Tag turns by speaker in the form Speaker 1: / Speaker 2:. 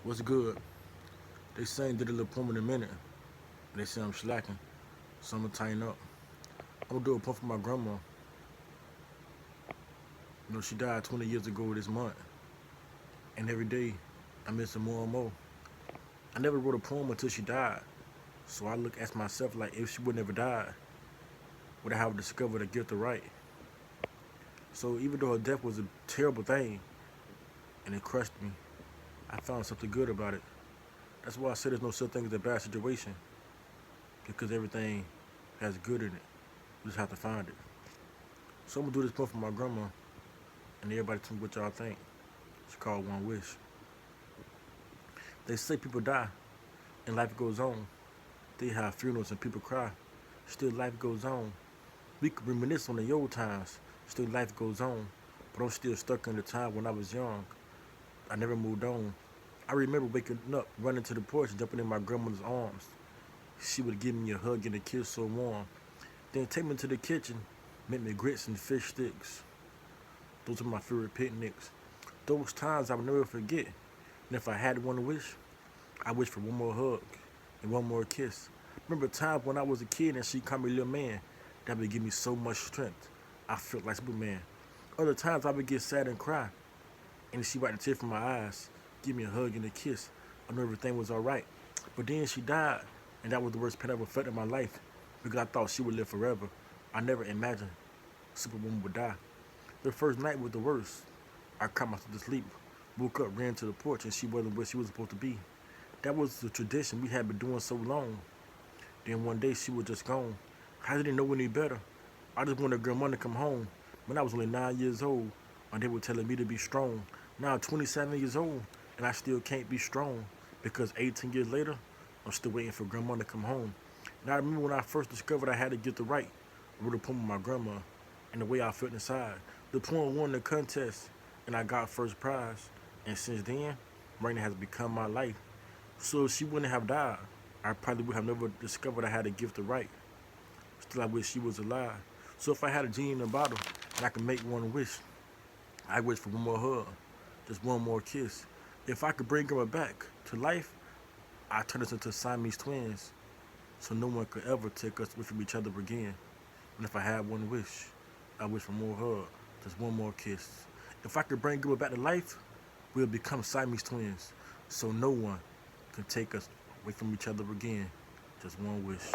Speaker 1: What's good? They saying did a little poem in a minute. They say I'm slacking, so I'm gonna tighten up. I'm gonna do a poem for my grandma. She died 20 years ago this month, and every day I miss her more and more. I never wrote a poem until she died, so I ask myself like, if she would never died, would I have discovered the gift to write? So even though her death was a terrible thing and it crushed me, I found something good about it. That's why I say there's no such thing as a bad situation, because everything has good in it. You just have to find it. So I'm gonna do this poem for my grandma, and everybody tell me what y'all think. It's called One Wish. They say people die and life goes on. They have funerals and people cry. Still life goes on. We could reminisce on the old times. Still life goes on. But I'm still stuck in the time when I was young. I never moved on. I remember waking up, running to the porch, jumping in my grandmother's arms. She would give me a hug and a kiss so warm. Then take me to the kitchen, make me grits and fish sticks. Those are my favorite picnics. Those times I will never forget. And if I had one wish, I wish for one more hug and one more kiss. Remember times when I was a kid and she called me little man. That would give me so much strength. I felt like Superman. Other times I would get sad and cry, and she wiped a tear from my eyes, give me a hug and a kiss. I knew everything was alright. But then she died, and that was the worst pain I ever felt in my life, because I thought she would live forever. I never imagined Superwoman would die. The first night was the worst. I cried myself to sleep, woke up, ran to the porch, and she wasn't where she was supposed to be. That was the tradition we had been doing so long. Then one day she was just gone. I didn't know any better. I just wanted grandma to come home. When I was only 9 years old, and they were telling me to be strong. Now I'm 27 years old, and I still can't be strong, because 18 years later, I'm still waiting for grandma to come home. And I remember when I first discovered I had to get the right. I wrote a poem with my grandma, and the way I felt inside. The poem won the contest, and I got first prize. And since then, writing has become my life. So if she wouldn't have died, I probably would have never discovered I had a gift to write. Still, I wish she was alive. So if I had a genie in a bottle and I could make one wish, I wish for one more hug, just one more kiss. If I could bring her back to life, I'd turn us into Siamese twins, so no one could ever take us away from each other again. And if I had one wish, I wish for more hug, just one more kiss. If I could bring her back to life, we'll become Siamese twins, so no one can take us away from each other again. Just one wish.